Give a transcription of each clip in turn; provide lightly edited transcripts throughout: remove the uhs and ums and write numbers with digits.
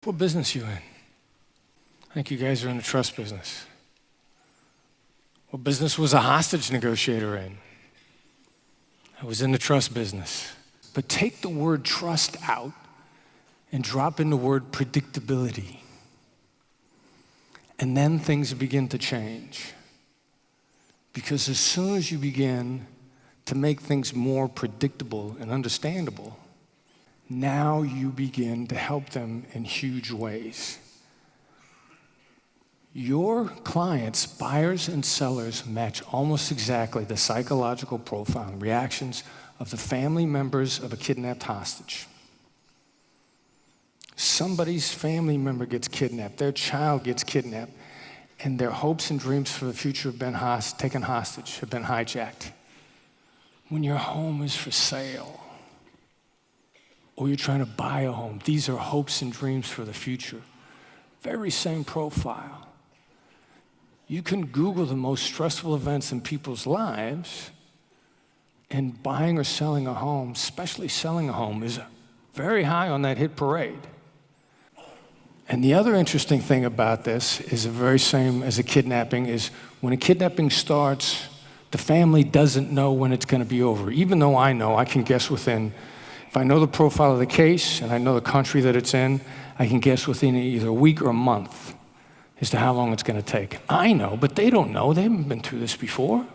What business you in? I think you guys are in the trust business. What business was a hostage negotiator in? I was in the trust business. But take the word trust out and drop in the word predictability. And then things begin to change. Because as soon as you begin to make things more predictable and understandable, now you begin to help them in huge ways. Your clients, buyers and sellers, match almost exactly the psychological profile and reactions of the family members of a kidnapped hostage. Somebody's family member gets kidnapped, their child gets kidnapped, and their hopes and dreams for the future have been taken hostage, have been hijacked. When your home is for sale, or you're trying to buy a home, these are hopes and dreams for the future. Very same profile. You can Google the most stressful events in people's lives, and buying or selling a home, especially selling a home, is very high on that hit parade. And the other interesting thing about this is the very same as a kidnapping, is when a kidnapping starts, the family doesn't know when it's going to be over. Even though I know, I can guess within, if I know the profile of the case and I know the country that it's in, I can guess within either a week or a month as to how long it's going to take. I know, but they don't know. They haven't been through this before.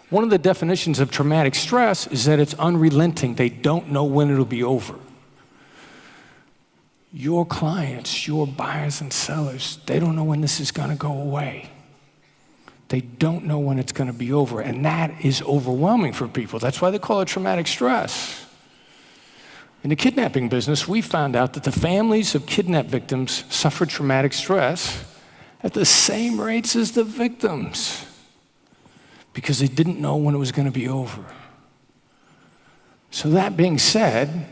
One of the definitions of traumatic stress is that it's unrelenting. They don't know when it'll be over. Your clients, your buyers and sellers, they don't know when this is going to go away. They don't know when it's going to be over, and that is overwhelming for people. That's why they call it traumatic stress. In the kidnapping business, we found out that the families of kidnapped victims suffered traumatic stress at the same rates as the victims because they didn't know when it was going to be over. So that being said,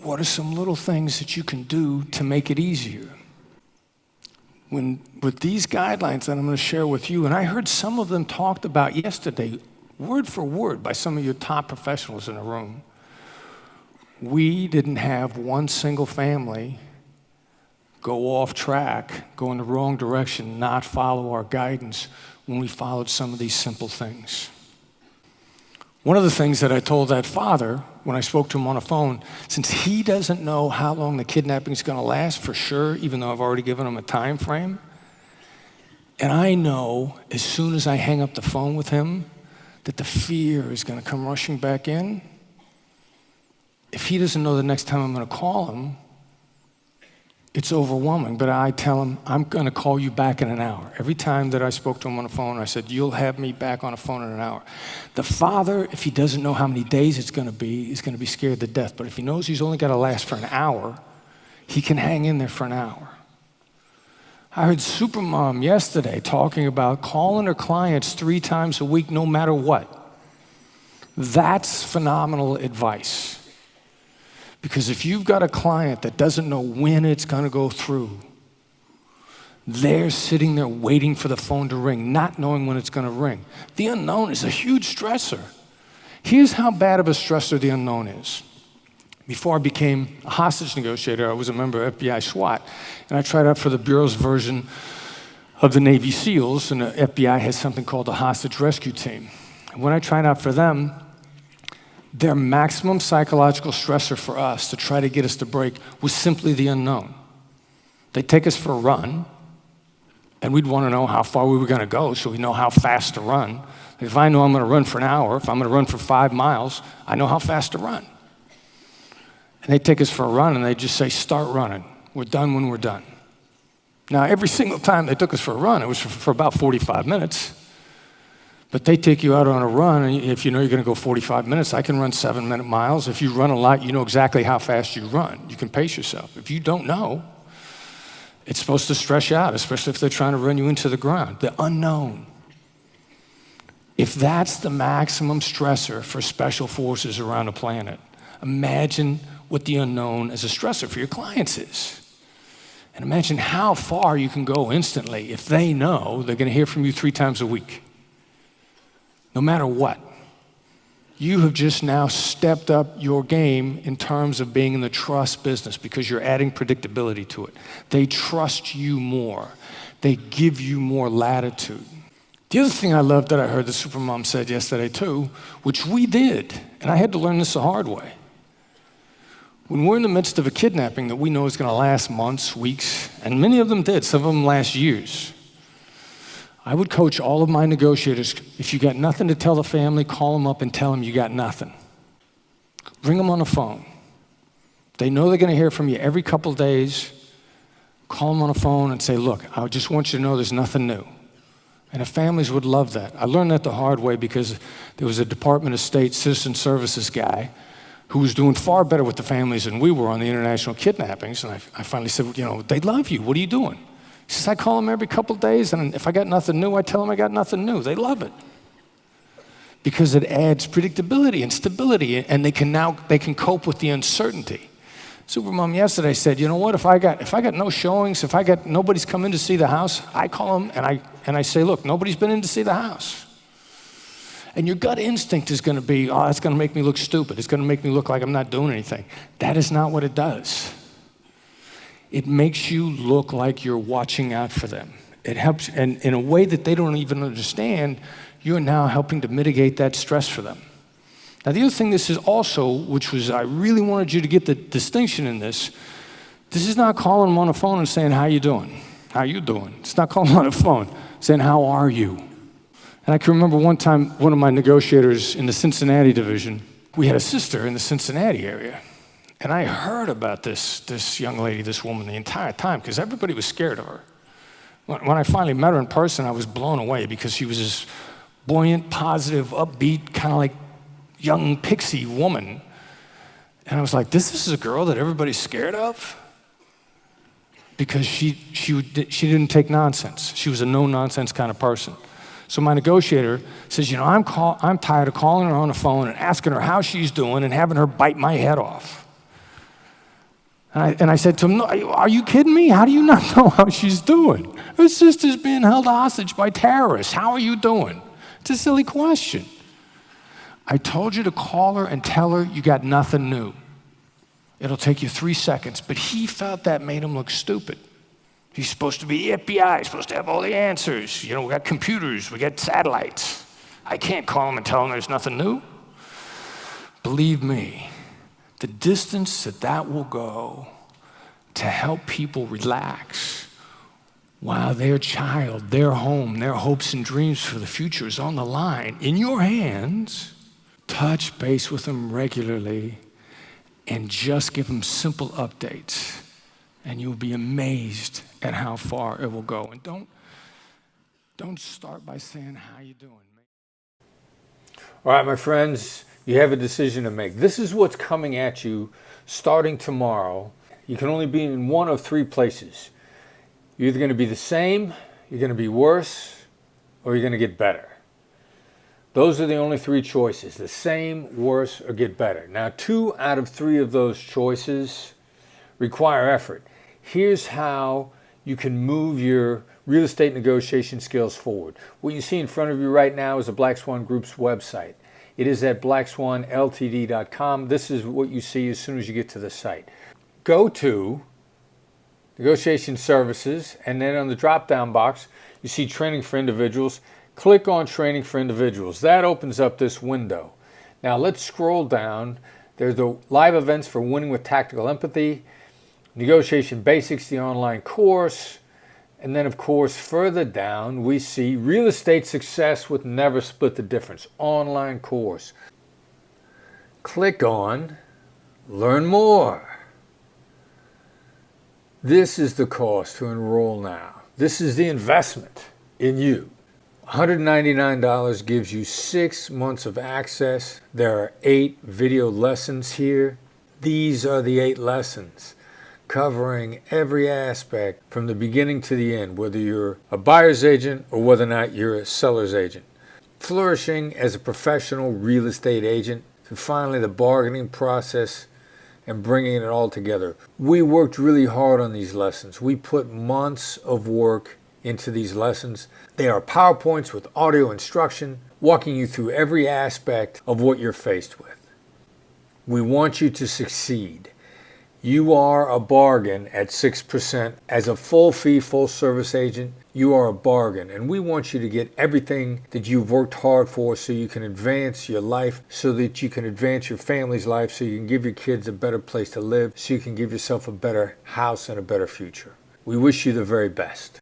what are some little things that you can do to make it easier? With these guidelines that I'm going to share with you, and I heard some of them talked about yesterday, word for word, by some of your top professionals in the room. We didn't have one single family go off track, go in the wrong direction, not follow our guidance when we followed some of these simple things. One of the things that I told that father when I spoke to him on the phone, since he doesn't know how long the kidnapping is going to last for sure, even though I've already given him a time frame, and I know as soon as I hang up the phone with him that the fear is going to come rushing back in. If he doesn't know the next time I'm going to call him, it's overwhelming. But I tell him, I'm going to call you back in an hour. Every time that I spoke to him on the phone, I said, you'll have me back on the phone in an hour. The father, if he doesn't know how many days it's going to be, is going to be scared to death. But if he knows he's only got to last for an hour, he can hang in there for an hour. I heard Supermom yesterday talking about calling her clients 3 times a week no matter what. That's phenomenal advice. Because if you've got a client that doesn't know when it's going to go through, they're sitting there waiting for the phone to ring, not knowing when it's going to ring. The unknown is a huge stressor. Here's how bad of a stressor the unknown is. Before I became a hostage negotiator, I was a member of FBI SWAT, and I tried out for the Bureau's version of the Navy SEALs, and the FBI has something called the Hostage Rescue Team. And when I tried out for them, their maximum psychological stressor for us to try to get us to break was simply the unknown. They'd take us for a run, and we'd want to know how far we were going to go so we know how fast to run. If I know I'm going to run for an hour, if I'm going to run for 5 miles, I know how fast to run. And they'd take us for a run, and they'd just say, start running. We're done when we're done. Now, every single time they took us for a run, it was for about 45 minutes. But they take you out on a run, and if you know you're going to go 45 minutes, I can run 7-minute miles. If you run a lot, you know exactly how fast you run. You can pace yourself. If you don't know, it's supposed to stress you out, especially if they're trying to run you into the ground. The unknown. If that's the maximum stressor for special forces around the planet, imagine what the unknown as a stressor for your clients is. And imagine how far you can go instantly if they know they're going to hear from you 3 times a week. No matter what. You have just now stepped up your game in terms of being in the trust business because you're adding predictability to it. They trust you more. They give you more latitude. The other thing I love that I heard the Supermom said yesterday too, which we did, and I had to learn this the hard way. When we're in the midst of a kidnapping that we know is going to last months, weeks, and many of them did, some of them last years, I would coach all of my negotiators, if you got nothing to tell the family, call them up and tell them you got nothing. Ring them on the phone. They know they're going to hear from you every couple of days. Call them on the phone and say, look, I just want you to know there's nothing new. And the families would love that. I learned that the hard way because there was a Department of State Citizen Services guy who was doing far better with the families than we were on the international kidnappings. And I finally said, they love you. What are you doing? He says, I call them every couple of days, and if I got nothing new, I tell them I got nothing new. They love it because it adds predictability and stability, and they can cope with the uncertainty. Supermom yesterday said, you know what? If I got no showings, if I got nobody's come in to see the house, I call them and I say, look, nobody's been in to see the house. And your gut instinct is going to be, oh, it's going to make me look stupid. It's going to make me look like I'm not doing anything. That is not what it does. It makes you look like you're watching out for them. It helps, and in a way that they don't even understand, you're now helping to mitigate that stress for them. Now, the other thing this is also, which was I really wanted you to get the distinction in this is not calling them on the phone and saying, how you doing? How you doing? It's not calling them on the phone, saying, how are you? And I can remember one time, one of my negotiators in the Cincinnati division, we had a sister in the Cincinnati area. And I heard about this young lady, this woman, the entire time, because everybody was scared of her. When I finally met her in person, I was blown away because she was this buoyant, positive, upbeat, kind of like young pixie woman. And I was like, this is a girl that everybody's scared of? Because she didn't take nonsense. She was a no-nonsense kind of person. So my negotiator says, I'm tired of calling her on the phone and asking her how she's doing and having her bite my head off. And I said to him, no, are you kidding me? How do you not know how she's doing? Her sister's being held hostage by terrorists. How are you doing? It's a silly question. I told you to call her and tell her you got nothing new. It'll take you 3 seconds. But he felt that made him look stupid. He's supposed to be the FBI, he's supposed to have all the answers. We got computers, we got satellites. I can't call him and tell him there's nothing new. Believe me, the distance that will go to help people relax while their child, their home, their hopes and dreams for the future is on the line in your hands, touch base with them regularly and just give them simple updates. And you'll be amazed at how far it will go. And don't start by saying, how you doing? All right, my friends, you have a decision to make. This is what's coming at you starting tomorrow. You can only be in one of three places. You're either going to be the same, you're going to be worse, or you're going to get better. Those are the only three choices, the same, worse, or get better. Now, 2 out of 3 of those choices require effort. Here's how you can move your real estate negotiation skills forward. What you see in front of you right now is the Black Swan Group's website. It is at blackswanltd.com. This is what you see as soon as you get to the site. Go to Negotiation Services, and then on the drop-down box, you see Training for Individuals. Click on Training for Individuals. That opens up this window. Now let's scroll down. There's the live events for Winning with Tactical Empathy, Negotiation Basics, the online course, and then of course further down we see Real Estate Success with Never Split the Difference, online course. Click on Learn More. This is the cost to enroll now. This is the investment in you. $199 gives you 6 months of access. There are 8 video lessons here. These are the 8 lessons covering every aspect from the beginning to the end, whether you're a buyer's agent or whether or not you're a seller's agent. Flourishing as a professional real estate agent, to finally the bargaining process and bringing it all together. We worked really hard on these lessons. We put months of work into these lessons. They are PowerPoints with audio instruction, walking you through every aspect of what you're faced with. We want you to succeed. You are a bargain at 6%. As a full fee, full service agent, you are a bargain. And we want you to get everything that you've worked hard for so you can advance your life, so that you can advance your family's life, so you can give your kids a better place to live, so you can give yourself a better house and a better future. We wish you the very best.